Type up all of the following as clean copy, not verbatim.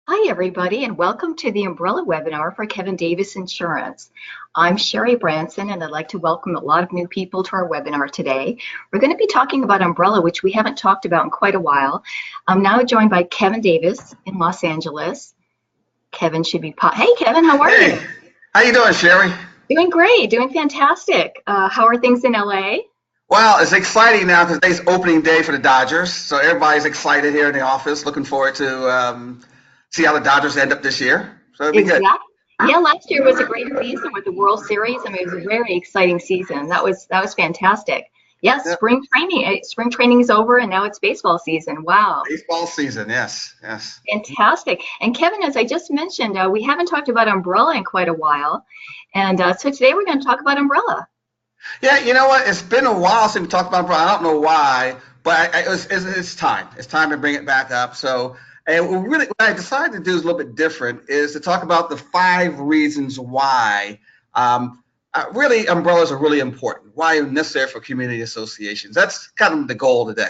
Hi, everybody, and welcome to the Umbrella webinar for Kevin Davis Insurance. I'm Sherry Branson, and I'd like to welcome a lot of new people to our webinar today. We're going to be talking about Umbrella, which we haven't talked about in quite a while. I'm now joined by Kevin Davis in Los Angeles. Kevin should be Hey, Kevin, how are Hey, you? how you doing, Sherry? Doing great, doing fantastic. How are things in LA? Well, it's exciting now because today's opening day for the Dodgers, so everybody's excited here in the office. Looking forward to see how the Dodgers end up this year. So it'll be good. Exactly. Yeah, last year was a great season with the World Series. I mean, it was a very exciting season. That was fantastic. Yes, Yep. spring training is over, and now it's baseball season. Wow, Baseball season, yes, yes. fantastic. And Kevin, as I just mentioned, we haven't talked about Umbrella in quite a while, and so today we're going to talk about Umbrella. Yeah, you know what? It's been a while since we talked about it. I don't know why, but it's time. It's time to bring it back up. So, and what I decided to do is a little bit different, is to talk about the 5 reasons why really umbrellas are really important, why they're necessary for community associations. That's kind of the goal today.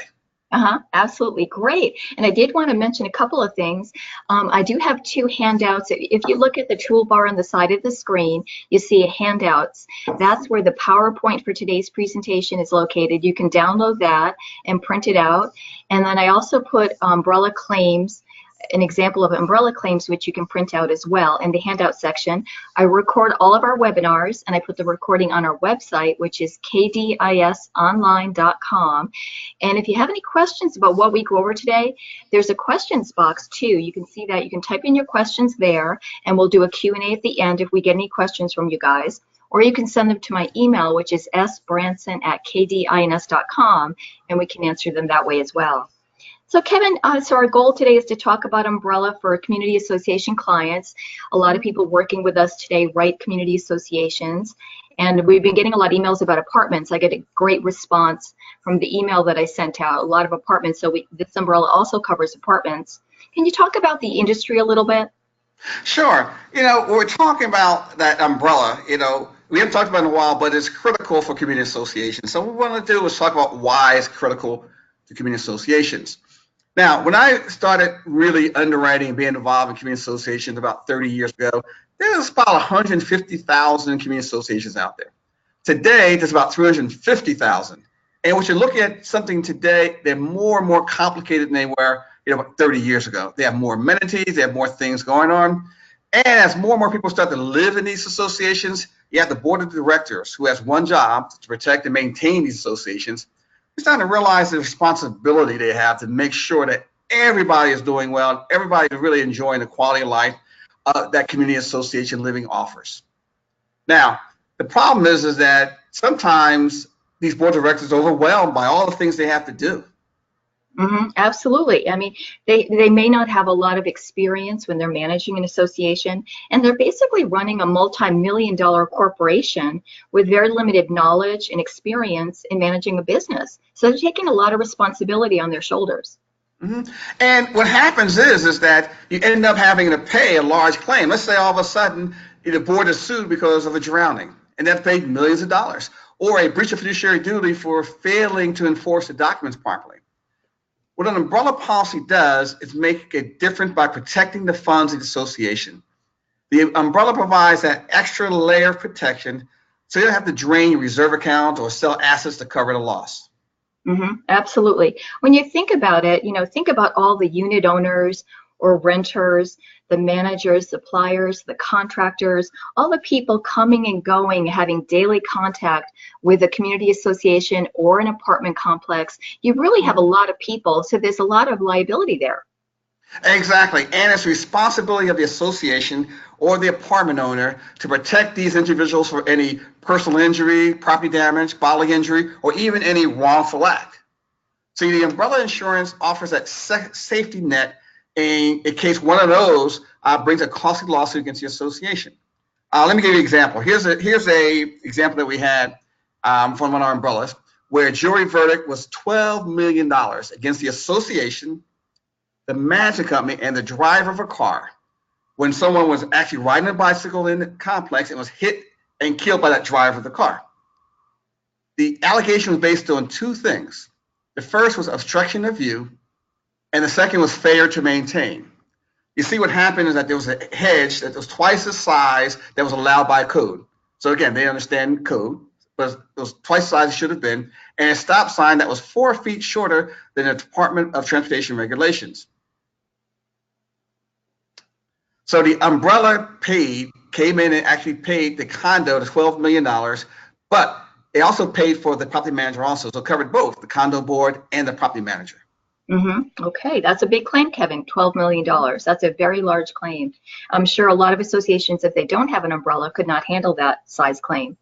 Absolutely great. And I did want to mention a couple of things. I do have two handouts. If you look at the toolbar on the side of the screen, you see handouts. That's where the PowerPoint for today's presentation is located. You can download that and print it out. And then I also put umbrella claims, an example of umbrella claims, which you can print out as well in the handout section. I record all of our webinars, and I put the recording on our website, which is kdisonline.com. And if you have any questions about what we go over today, there's a questions box too. You can see that. You can type in your questions there, and we'll do a Q&A at the end if we get any questions from you guys. Or you can send them to my email, which is sbranson@kdins.com, and we can answer them that way as well. So Kevin, so our goal today is to talk about Umbrella for community association clients. A lot of people working with us today write community associations, and we've been getting a lot of emails about apartments. I get a great response from the email that I sent out, a lot of apartments. So this umbrella also covers apartments. Can you talk about the industry a little bit? Sure. When we're talking about that umbrella, we haven't talked about it in a while, but it's critical for community associations. So what we want to do is talk about why it's critical to community associations. Now, when I started really underwriting and being involved in community associations about 30 years ago, there was about 150,000 community associations out there. Today, there's about 350,000. And what you're looking at something today, they're more and more complicated than they were, about 30 years ago. They have more amenities, they have more things going on. And as more and more people start to live in these associations, you have the board of directors who has one job to protect and maintain these associations. You're starting to realize the responsibility they have to make sure that everybody is doing well and everybody is really enjoying the quality of life that community association living offers. Now, the problem is that sometimes these board of directors are overwhelmed by all the things they have to do. Absolutely. I mean, they may not have a lot of experience when they're managing an association, and they're basically running a multi-million-dollar corporation with very limited knowledge and experience in managing a business. So they're taking a lot of responsibility on their shoulders. Mm-hmm. And what happens is that you end up having to pay a large claim. Let's say all of a sudden the board is sued because of a drowning, and they have to pay millions of dollars, or a breach of fiduciary duty for failing to enforce the documents properly. What an umbrella policy does is make a difference by protecting the funds of the association. The umbrella provides that extra layer of protection so you don't have to drain your reserve account or sell assets to cover the loss. Absolutely. When you think about it, think about all the unit owners or renters, the managers, suppliers, the contractors, all the people coming and going, having daily contact with a community association or an apartment complex. You really have a lot of people, so there's a lot of liability there. Exactly. And it's the responsibility of the association or the apartment owner to protect these individuals for any personal injury, property damage, bodily injury, or even any wrongful act. So the umbrella insurance offers that safety net in case one of those brings a costly lawsuit against the association. Let me give you an example. Here's a example that we had from one of our umbrellas where a jury verdict was $12 million against the association, the management company, and the driver of a car when someone was actually riding a bicycle in the complex and was hit and killed by that driver of the car. The allegation was based on 2 things. The first was obstruction of view, and the second was failure to maintain. you see what happened is that there was a hedge that was twice the size that was allowed by code. So again, they understand code, but it was twice the size it should have been, and a stop sign that was 4 feet shorter than the Department of Transportation regulations. So the umbrella came in and actually paid the condo the $12 million, but they also paid for the property manager also, so it covered both the condo board and the property manager. Okay, that's a big claim, Kevin, $12 million. That's a very large claim. I'm sure a lot of associations, if they don't have an umbrella, could not handle that size claim.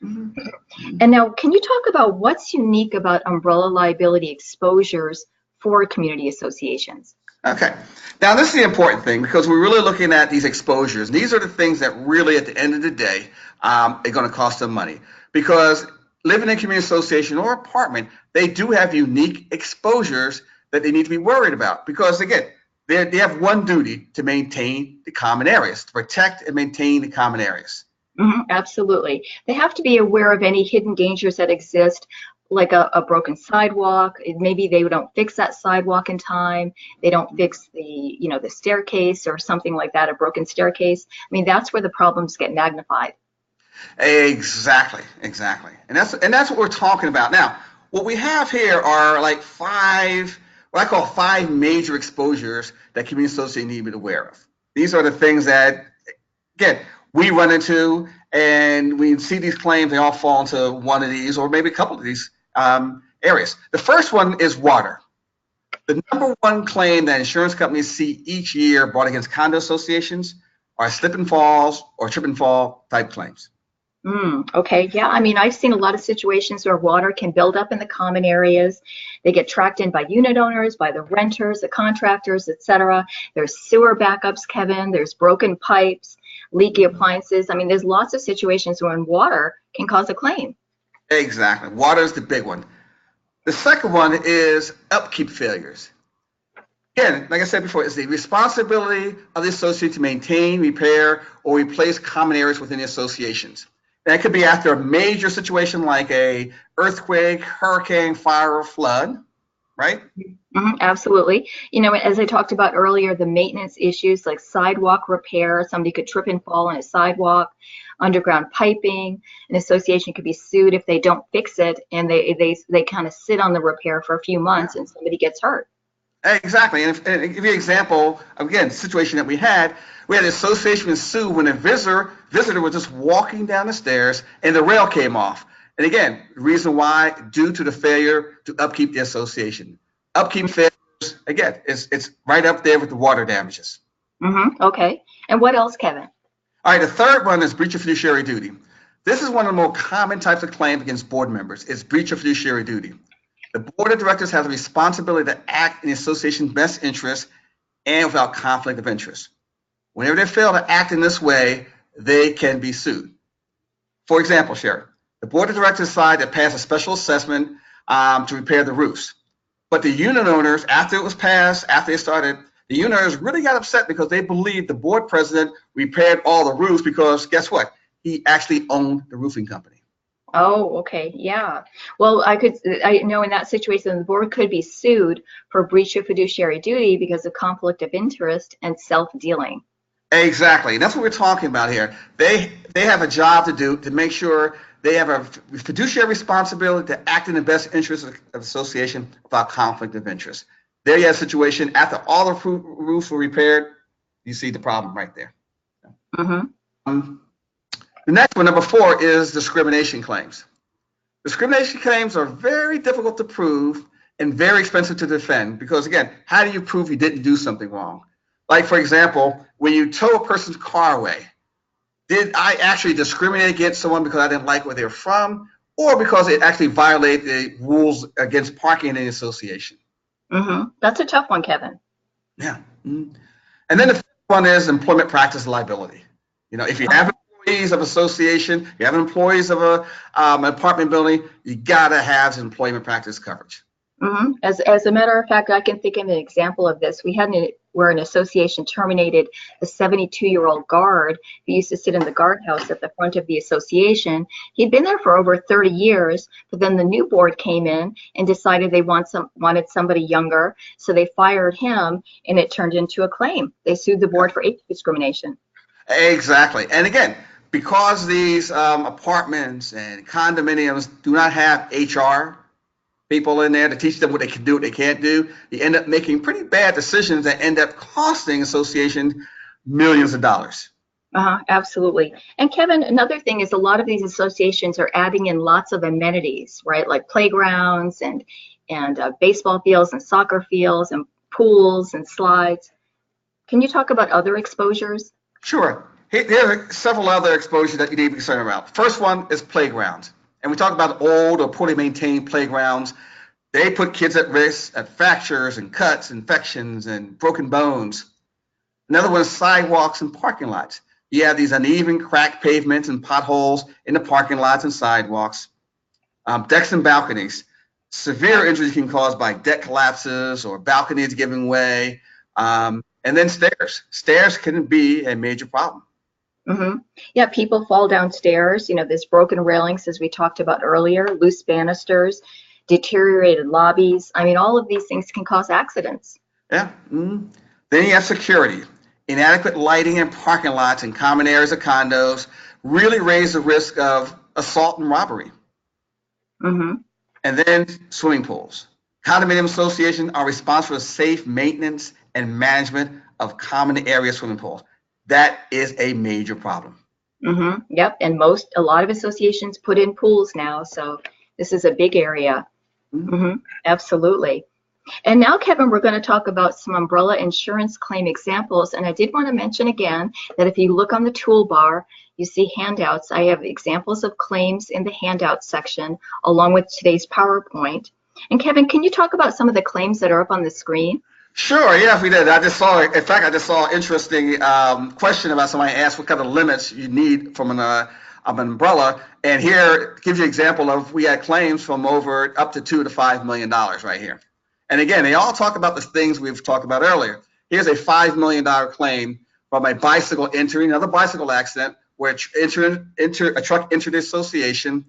And now, can you talk about what's unique about umbrella liability exposures for community associations? Okay, now this is the important thing because we're really looking at these exposures. These are the things that really, at the end of the day, are going to cost them money. Because living in a community association or apartment, they do have unique exposures that they need to be worried about. Because again, they have one duty to maintain the common areas, to protect and maintain the common areas. Absolutely. They have to be aware of any hidden dangers that exist, like a broken sidewalk. Maybe they don't fix that sidewalk in time. They don't fix the, the staircase or something like that, a broken staircase. I mean, that's where the problems get magnified. Exactly. And that's what we're talking about. Now, what we have here are like what I call five major exposures that community associations need to be aware of. These are the things that, again, we run into, and we see these claims, they all fall into one of these or maybe a couple of these areas. The first one is water. The number one claim that insurance companies see each year brought against condo associations are slip and falls or trip and fall type claims. Okay, yeah, I mean, I've seen a lot of situations where water can build up in the common areas. They get tracked in by unit owners, by the renters, the contractors, etc. There's sewer backups, Kevin. There's broken pipes, leaky appliances. I mean, there's lots of situations when water can cause a claim. Exactly. Water is the big one. The second one is upkeep failures. Again, like I said before, it's the responsibility of the associate to maintain, repair, or replace common areas within the associations. That could be after a major situation like a earthquake, hurricane, fire, or flood, right? Absolutely. As I talked about earlier, the maintenance issues like sidewalk repair, somebody could trip and fall on a sidewalk, underground piping, an association could be sued if they don't fix it, and they kind of sit on the repair for a few months and somebody gets hurt. Exactly. And give you an example, again, the situation that we had an association sue when a visitor was just walking down the stairs and the rail came off. And again, the reason why, due to the failure to upkeep the association. Upkeep failures, again, it's right up there with the water damages. Okay. And what else, Kevin? All right, the third one is breach of fiduciary duty. This is one of the more common types of claims against board members. It's breach of fiduciary duty. The board of directors has a responsibility to act in the association's best interest and without conflict of interest. Whenever they fail to act in this way, they can be sued. For example, Sharon, the board of directors decided to pass a special assessment to repair the roofs. But the unit owners, after it was passed, after they started, the unit owners really got upset because they believed the board president repaired all the roofs because guess what? He actually owned the roofing company. Oh, okay, yeah. Well, I know in that situation, the board could be sued for breach of fiduciary duty because of conflict of interest and self-dealing. Exactly. That's what we're talking about here. They have a job to do to make sure they have a fiduciary responsibility to act in the best interest of the association without conflict of interest. There you have a situation after all the roofs were repaired, you see the problem right there. The next one, number 4, is discrimination claims. Discrimination claims are very difficult to prove and very expensive to defend because, again, how do you prove you didn't do something wrong? Like, for example, when you tow a person's car away, did I actually discriminate against someone because I didn't like where they're from or because it actually violated the rules against parking in the association? That's a tough one, Kevin. Yeah. And then the fifth one is employment practice liability. If you have employees of association, you have employees of an apartment building, you gotta have employment practice coverage. As a matter of fact, I can think of an example of this. We had an where an association terminated a 72-year-old guard who used to sit in the guardhouse at the front of the association. He'd been there for over 30 years, but then the new board came in and decided they wanted somebody younger, so they fired him, and it turned into a claim. They sued the board for age discrimination. Exactly. And again, because these apartments and condominiums do not have HR people in there to teach them what they can do, what they can't do, you end up making pretty bad decisions that end up costing associations millions of dollars. Absolutely. And Kevin, another thing is a lot of these associations are adding in lots of amenities, right? Like playgrounds and baseball fields and soccer fields and pools and slides. Can you talk about other exposures? Sure. There are several other exposures that you need to be concerned about. First one is playgrounds. And we talk about old or poorly maintained playgrounds. They put kids at risk at fractures and cuts, infections, and broken bones. Another one is sidewalks and parking lots. You have these uneven, cracked pavements and potholes in the parking lots and sidewalks. Decks and balconies. Severe injuries can be caused by deck collapses or balconies giving way. And then stairs. Stairs can be a major problem. Yeah, people fall downstairs. You know, there's broken railings, as we talked about earlier, loose banisters, deteriorated lobbies. I mean, all of these things can cause accidents. Yeah. Then you have security. Inadequate lighting in parking lots and common areas of condos really raise the risk of assault and robbery. And then swimming pools. Condominium associations are responsible for safe maintenance and management of common area swimming pools. That is a major problem. Yep, and a lot of associations put in pools now, so this is a big area. Absolutely. And now, Kevin, we're going to talk about some umbrella insurance claim examples. And I did want to mention again that if you look on the toolbar, you see handouts. I have examples of claims in the handout section along with today's PowerPoint. And Kevin, can you talk about some of the claims that are up on the screen? Sure, yeah, we did. I just saw an interesting question about somebody asked what kind of limits you need from an umbrella. And here gives you an example of we had claims from over up to $2 to $5 million right here. And again, they all talk about the things we've talked about earlier. Here's a $5 million claim from a bicycle entering another bicycle accident where a truck entered the association.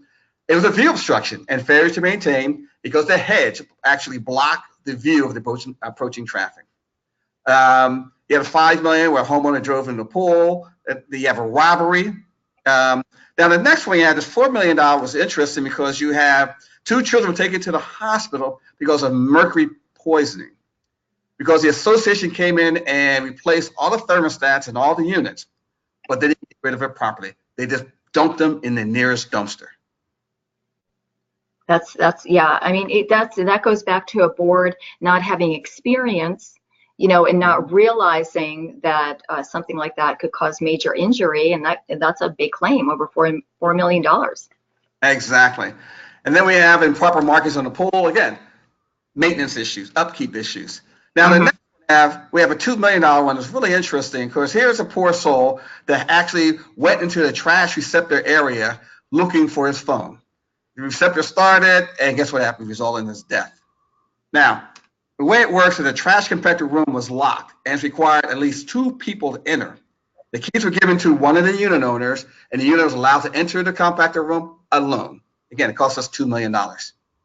It was a view obstruction and failure to maintain because the hedge actually blocked the view of the approaching traffic. You have a $5 million where a homeowner drove in the pool. You have a robbery. Now the next one you have is $4 million was interesting because you have 2 children were taken to the hospital because of mercury poisoning. Because the association came in and replaced all the thermostats and all the units, but they didn't get rid of it properly. They just dumped them in the nearest dumpster. Yeah. I mean, that goes back to a board not having experience, you know, and not realizing that something like that could cause major injury, and that's a big claim, over $4 million. Exactly. And then we have improper markings on the pool, again, maintenance issues, upkeep issues. Now the next one we have a $2 million one that's really interesting because here's a poor soul that actually went into the trash receptor area looking for his phone. The receptor started, and guess what happened? It resulted in his death. Now, the way it works is the trash compactor room was locked, and it's required at least 2 people to enter. The keys were given to one of the unit owners, and the unit was allowed to enter the compactor room alone. Again, it cost us $2 million.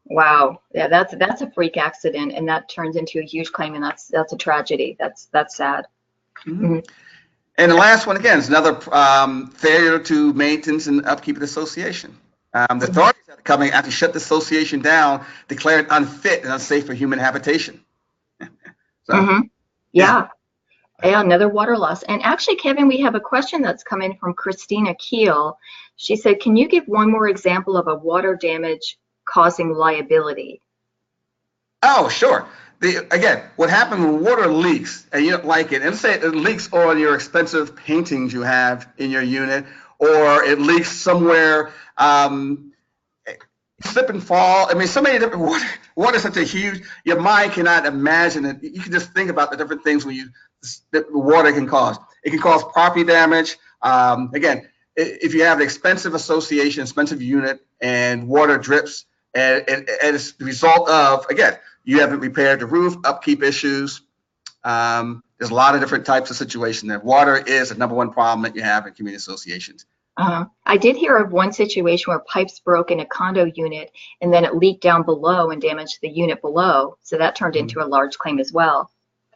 Wow. Yeah, that's a freak accident, and that turns into a huge claim, and that's a tragedy. That's sad. And the last one, again, is another failure to maintenance and upkeep of the association. The authorities had to come in after shut the association down, declared unfit and unsafe for human habitation. Yeah, another water loss. And actually, Kevin, we have a question that's come in from Christina Keel. She said, can you give one more example of a water damage causing liability? Oh, sure. Again, what happened when water leaks and you don't like it, and say it leaks on your expensive paintings you have in your unit, or it leaks somewhere, slip and fall. I mean, so many different water is such a huge, your mind cannot imagine it. You can just think about the different things that water can cause. It can cause property damage. Again, if you have an expensive association, expensive unit, and water drips, and it's the result of, again, you haven't repaired the roof, upkeep issues, There's a lot of different types of situations there. Water is the number one problem that you have in community associations. I did hear of one situation where pipes broke in a condo unit and then it leaked down below and damaged the unit below. So that turned into a large claim as well.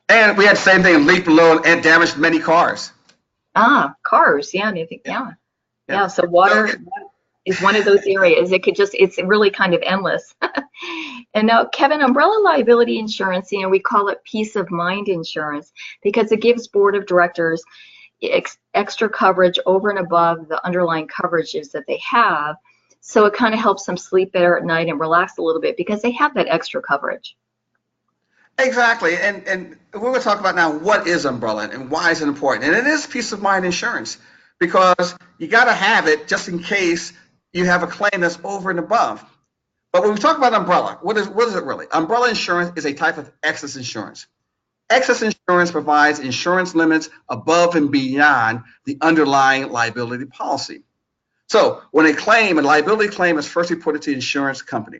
And we had the same thing, leaked below and damaged many cars. Cars. Yeah. So water is one of those areas. It's really kind of endless. And now, Kevin, umbrella liability insurance, we call it peace of mind insurance because it gives board of directors extra coverage over and above the underlying coverages that they have. So it kind of helps them sleep better at night and relax a little bit because they have that extra coverage. Exactly. And we're going to talk about now what is umbrella and why is it important. And it is peace of mind insurance because you got to have it just in case you have a claim that's over and above. But when we talk about umbrella, what is it really? Umbrella insurance is a type of excess insurance. Excess insurance provides insurance limits above and beyond the underlying liability policy. So when a liability claim is first reported to the insurance company,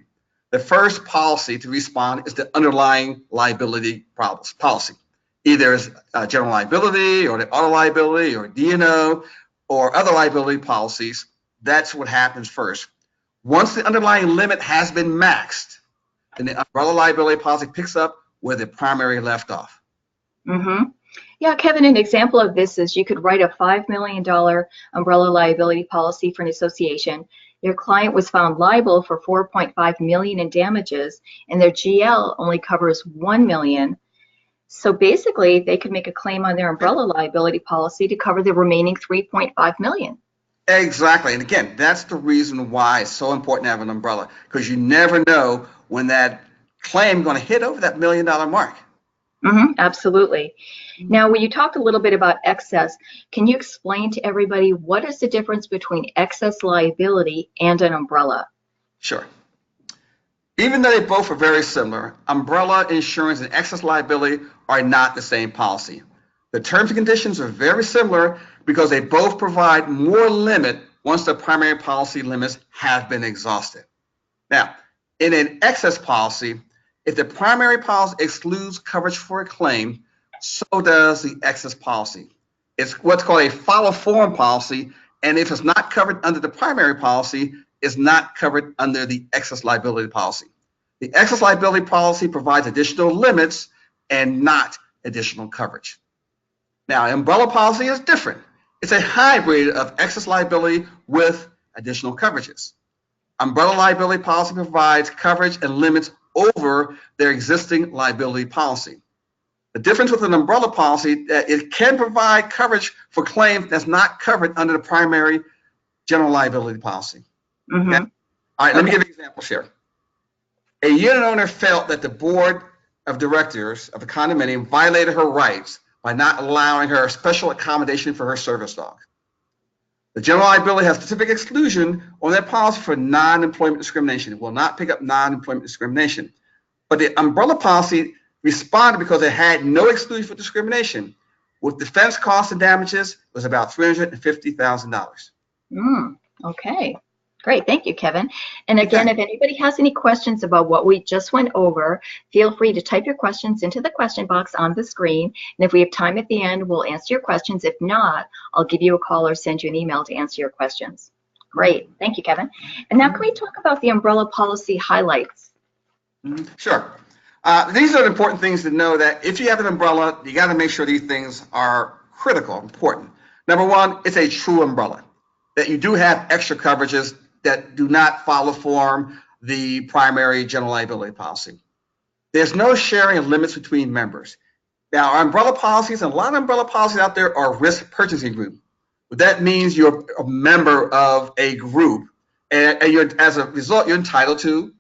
the first policy to respond is the underlying liability policy. Either it's general liability or the auto liability or D&O or other liability policies. That's what happens first. Once the underlying limit has been maxed, then the umbrella liability policy picks up where the primary left off. Yeah, Kevin, an example of this is you could write a $5 million umbrella liability policy for an association. Your client was found liable for $4.5 million in damages, and their GL only covers $1 million. So basically, they could make a claim on their umbrella liability policy to cover the remaining $3.5 million. Exactly. And again, that's the reason why it's so important to have an umbrella, because you never know when that claim is going to hit over that $1 million mark. Absolutely. Now, when you talked a little bit about excess, can you explain to everybody what is the difference between excess liability and an umbrella? Sure. Even though they both are very similar, umbrella insurance and excess liability are not the same policy. The terms and conditions are very similar because they both provide more limit once the primary policy limits have been exhausted. Now, in an excess policy, if the primary policy excludes coverage for a claim, so does the excess policy. It's what's called a follow form policy, and if it's not covered under the primary policy, it's not covered under the excess liability policy. The excess liability policy provides additional limits and not additional coverage. Now, umbrella policy is different. It's a hybrid of excess liability with additional coverages. Umbrella liability policy provides coverage and limits over their existing liability policy. The difference with an umbrella policy, it can provide coverage for claims that's not covered under the primary general liability policy. Okay? All right, let me give you examples here. A unit owner felt that the board of directors of the condominium violated her rights by not allowing her a special accommodation for her service dog. The general liability has specific exclusion on that policy for non-employment discrimination. It will not pick up non-employment discrimination. But the umbrella policy responded because it had no exclusion for discrimination. With defense costs and damages, it was about $350,000. Okay. Great. Thank you, Kevin. And again, if anybody has any questions about what we just went over, feel free to type your questions into the question box on the screen. And if we have time at the end, we'll answer your questions. If not, I'll give you a call or send you an email to answer your questions. Great. Thank you, Kevin. And now can we talk about the umbrella policy highlights? Sure. These are the important things to know, that if you have an umbrella, you got to make sure these things are critical, important. Number one, it's a true umbrella, that you do have extra coverages that do not follow form the primary general liability policy. There's no sharing of limits between members. Now, our umbrella policies, and a lot of umbrella policies out there are risk purchasing group. But that means you're a member of a group, and as a result, you're entitled to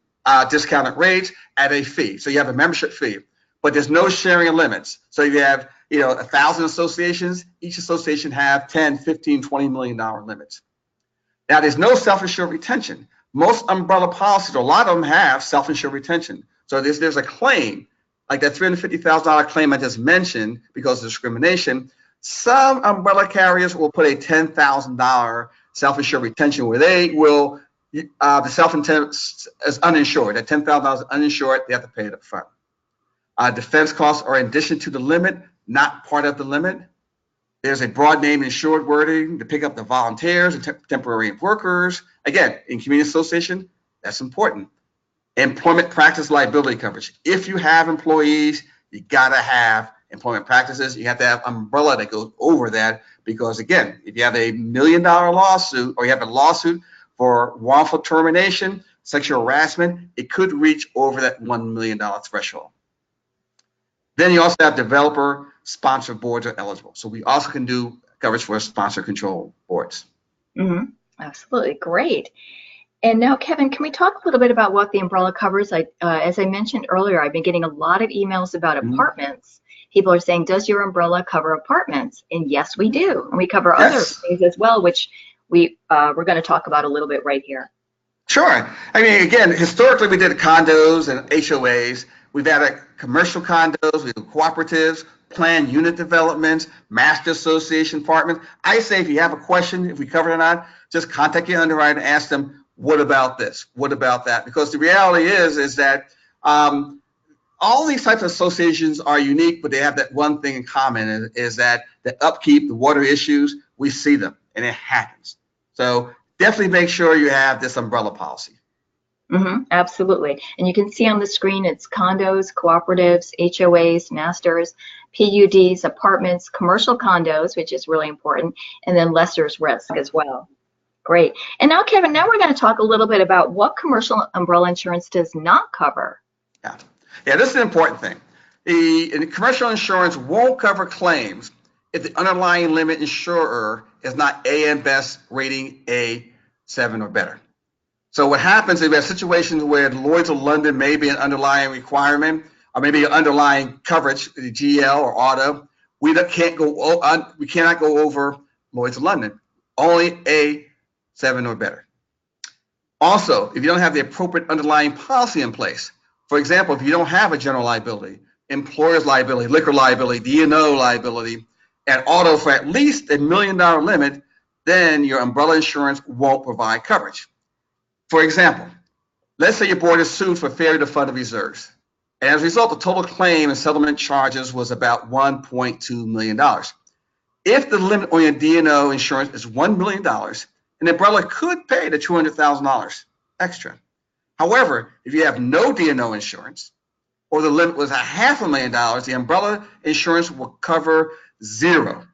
discounted rates at a fee. So you have a membership fee, but there's no sharing of limits. So you have 1,000 associations. Each association have 10, 15, $20 million limits. Now, there's no self-insured retention. Most umbrella policies, or a lot of them, have self-insured retention. So there's a claim, like that $350,000 claim I just mentioned because of discrimination. Some umbrella carriers will put a $10,000 self-insured retention where they will, the self-intent is uninsured. That $10,000 is uninsured, they have to pay it up front. Defense costs are in addition to the limit, not part of the limit. There's a broad name insured wording to pick up the volunteers and temporary workers. Again, in community association, that's important. Employment practice liability coverage. If you have employees, you gotta have employment practices. You have to have umbrella that goes over that, because again, if you have a $1 million lawsuit, or you have a lawsuit for wrongful termination, sexual harassment, it could reach over that $1 million threshold. Then you also have developer sponsor boards are eligible. So we also can do coverage for sponsor control boards. Mm-hmm. Absolutely, great. And now, Kevin, can we talk a little bit about what the umbrella covers? As I mentioned earlier, I've been getting a lot of emails about apartments. People are saying, does your umbrella cover apartments? And yes, we do. And we cover other things as well, which we're going to talk about a little bit right here. Sure. I mean, again, historically, we did condos and HOAs. We've added commercial condos, we do cooperatives, planned unit developments, master association apartments. I say if you have a question, if we cover it or not, just contact your underwriter and ask them, what about this? What about that? Because the reality is that all these types of associations are unique, but they have that one thing in common, is that the upkeep, the water issues, we see them, and it happens. So definitely make sure you have this umbrella policy. Mm-hmm, absolutely. And you can see on the screen, it's condos, cooperatives, HOAs, masters, PUDs, apartments, commercial condos, which is really important, and then lesser's risk as well. Great. And now, Kevin, now we're going to talk a little bit about what commercial umbrella insurance does not cover. Yeah, this is an important thing. The commercial insurance won't cover claims if the underlying limit insurer is not AM Best rating A7 or better. So what happens is we have situations where Lloyd's of London may be an underlying requirement, or maybe an underlying coverage, the GL or auto. We cannot go over Lloyd's of London, only A7 or better. Also, if you don't have the appropriate underlying policy in place, for example, if you don't have a general liability, employer's liability, liquor liability, D&O liability, and auto for at least $1 million limit, then your umbrella insurance won't provide coverage. For example, let's say your board is sued for failure to fund the reserves. And as a result, the total claim and settlement charges was about $1.2 million. If the limit on your D&O insurance is $1 million, an umbrella could pay the $200,000 extra. However, if you have no D&O insurance, or the limit was $500,000, the umbrella insurance will cover zero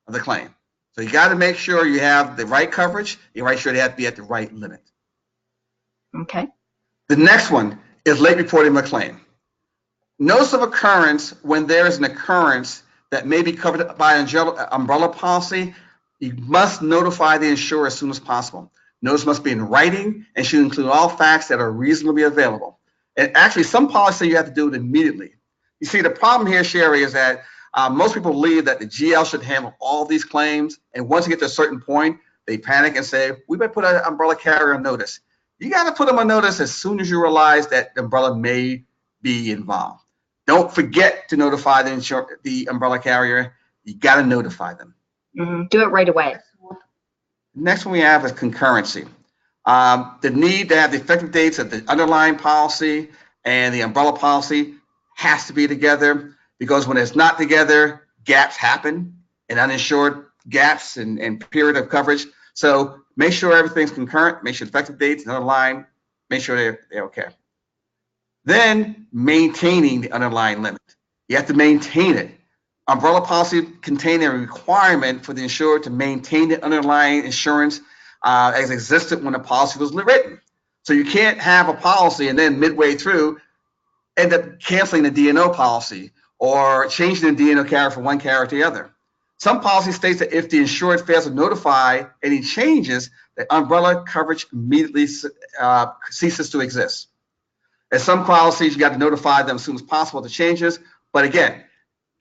of the claim. So you got to make sure you have the right coverage. You make sure they have to be at the right limit. Okay. The next one is late reporting of a claim. Notice of occurrence: when there is an occurrence that may be covered by an umbrella policy, you must notify the insurer as soon as possible. Notice must be in writing and should include all facts that are reasonably available. And actually, some policies you have to do it immediately. You see, the problem here, Sherry, is that most people believe that the GL should handle all these claims, and once you get to a certain point, they panic and say, we better put an umbrella carrier on notice. You got to put them on notice as soon as you realize that the umbrella may be involved. Don't forget to notify the umbrella carrier. You got to notify them. Mm-hmm. Do it right away. Next one we have is concurrency. The need to have the effective dates of the underlying policy and the umbrella policy has to be together, because when it's not together, gaps happen, and uninsured gaps and period of coverage. So make sure everything's concurrent, make sure effective dates and underlying, make sure they're okay. Then maintaining the underlying limit. You have to maintain it. Umbrella policy contain a requirement for the insurer to maintain the underlying insurance as existed when the policy was written. So you can't have a policy and then midway through end up canceling the D&O policy or changing the D&O carrier from one carrier to the other. Some policy states that if the insured fails to notify any changes, the umbrella coverage immediately ceases to exist. And some policies, you got to notify them as soon as possible the changes. But again,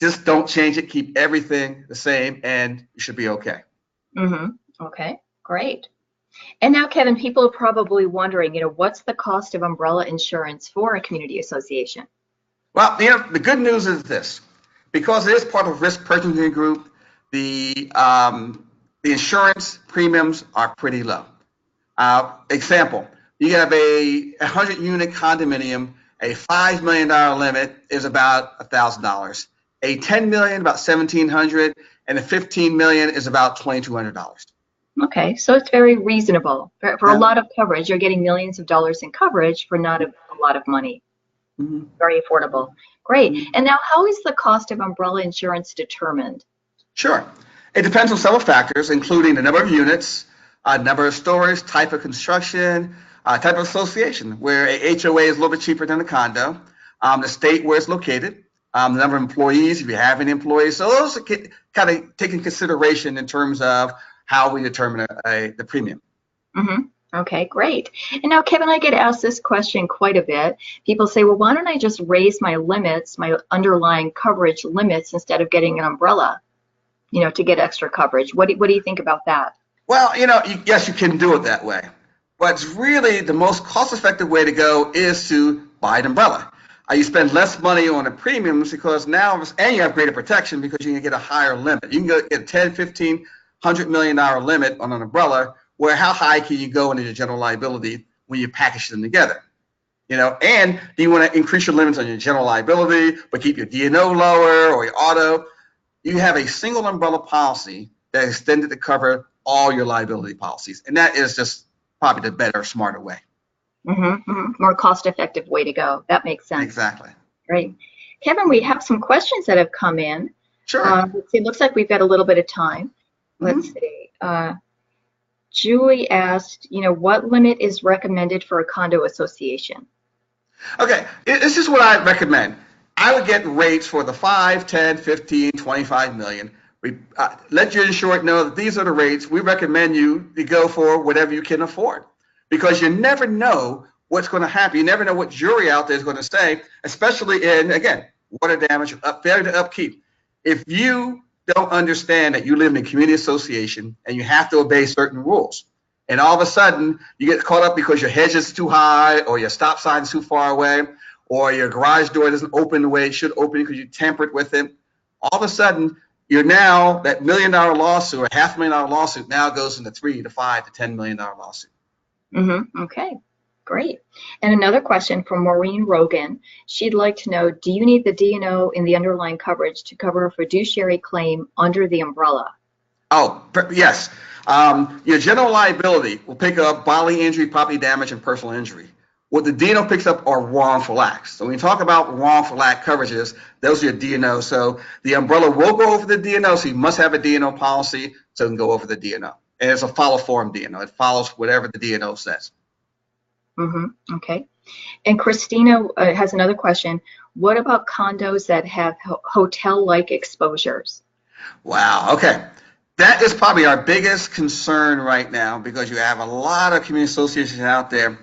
just don't change it. Keep everything the same, and you should be okay. Mm-hmm. Okay, great. And now, Kevin, people are probably wondering, what's the cost of umbrella insurance for a community association? Well, the good news is this: because it is part of a risk purchasing group, the insurance premiums are pretty low. Example: you have a 100-unit condominium, A $5 million limit is about $1,000. A $10 million, about $1,700, and a $15 million is about $2,200. Okay, so it's very reasonable. For a Yeah. lot of coverage, you're getting millions of dollars in coverage for not a lot of money. Mhm. Very affordable. Great. Mhm. And now, how is the cost of umbrella insurance determined? Sure. It depends on several factors, including the number of units, number of stories, type of construction, type of association, where a HOA is a little bit cheaper than a condo, the state where it's located, the number of employees, if you have any employees. So those are kind of taken consideration in terms of how we determine the premium. Mm-hmm. Okay, great. And now, Kevin, I get asked this question quite a bit. People say, well, why don't I just raise my limits, my underlying coverage limits, instead of getting an umbrella, to get extra coverage? What do you think about that? Well, yes, you can do it that way. But it's really the most cost-effective way to go is to buy an umbrella. You spend less money on the premiums because now, and you have greater protection because you can get a higher limit. You can get a 10, 15, $100 million limit on an umbrella, where how high can you go into your general liability when you package them together? And do you want to increase your limits on your general liability, but keep your D&O lower or your auto? You have a single umbrella policy that is extended to cover all your liability policies. And that is just probably the better, smarter way. Mm-hmm, mm-hmm. More cost-effective way to go. That makes sense. Exactly. Great. Kevin, we have some questions that have come in. Sure. It looks like we've got a little bit of time. Let's see. Julie asked, what limit is recommended for a condo association? Okay, this is what I recommend. I would get rates for the 5, 10, 15, 25 million. Let your insured know that these are the rates. We recommend you to go for whatever you can afford, because you never know what's going to happen. You never know what jury out there is going to say, especially in, again, water damage, failure to upkeep. If you don't understand that you live in a community association and you have to obey certain rules, and all of a sudden you get caught up because your hedge is too high, or your stop sign is too far away, or your garage door doesn't open the way it should open because you tampered with it, all of a sudden you're now, that $1 million lawsuit or $500,000 lawsuit now goes into $3 to $5 to $10 million lawsuit. Mm-hmm. Okay, great. And another question from Maureen Rogan. She'd like to know, do you need the D&O in the underlying coverage to cover a fiduciary claim under the umbrella? Oh, yes. Your general liability will pick up bodily injury, property damage, and personal injury. What the D&O picks up are wrongful acts. So when you talk about wrongful act coverages, those are your D&O. So the umbrella will go over the D&O, so you must have a D&O policy so it can go over the D&O. And it's a follow form D&O. It follows whatever the D&O says. Mm-hmm. Okay. And Christina has another question. What about condos that have hotel-like exposures? Wow. Okay. That is probably our biggest concern right now, because you have a lot of community associations out there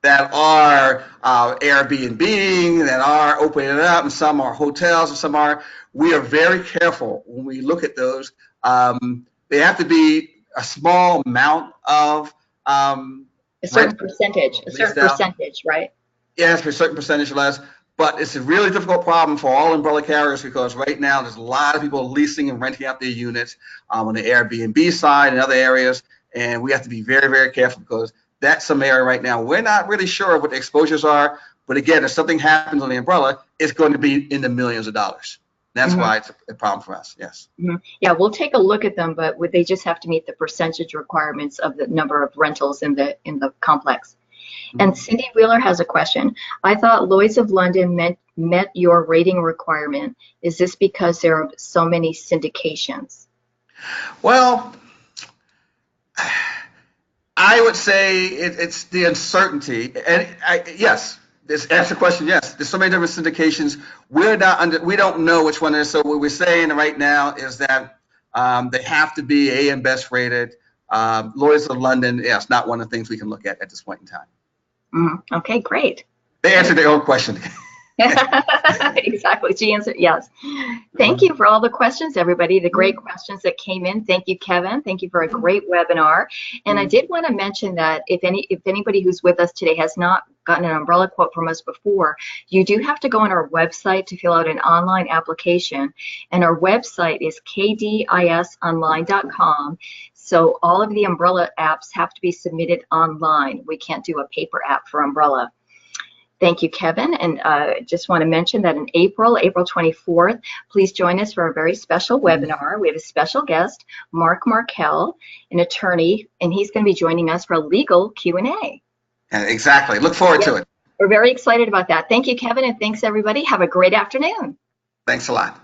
that are Airbnb, that are opening it up, and some are hotels, and some are. We are very careful when we look at those. They have to be a small amount of A certain percentage, right? Yes, for a certain percentage less. But it's a really difficult problem for all umbrella carriers, because right now there's a lot of people leasing and renting out their units on the Airbnb side and other areas, and we have to be very, very careful, because that's some area right now we're not really sure what the exposures are. But again, if something happens on the umbrella, it's going to be in the millions of dollars. That's why it's a problem for us. Yes. Mm-hmm. Yeah, we'll take a look at them, but they just have to meet the percentage requirements of the number of rentals in the complex. Mm-hmm. And Cindy Wheeler has a question. I thought Lloyd's of London met your rating requirement. Is this because there are so many syndications? Well, I would say it's the uncertainty. And yes, this answer the question. Yes, there's so many different syndications. We don't know which one it is. So what we're saying right now is that they have to be AM Best rated. Lloyd's of London, yes, not one of the things we can look at this point in time. Okay, great. They answered their own question. Exactly. She answered yes. Thank you for all the questions, everybody. The great questions that came in. Thank you, Kevin. Thank you for a great webinar. And I did want to mention that if anybody who's with us today has not gotten an umbrella quote from us before, you do have to go on our website to fill out an online application. And our website is kdisonline.com. So all of the umbrella apps have to be submitted online. We can't do a paper app for umbrella. Thank you, Kevin. And just want to mention that in April 24th, please join us for a very special webinar. We have a special guest, Mark Markel, an attorney, and he's going to be joining us for a legal Q&A. Exactly. Look forward to it. We're very excited about that. Thank you, Kevin, and thanks, everybody. Have a great afternoon. Thanks a lot.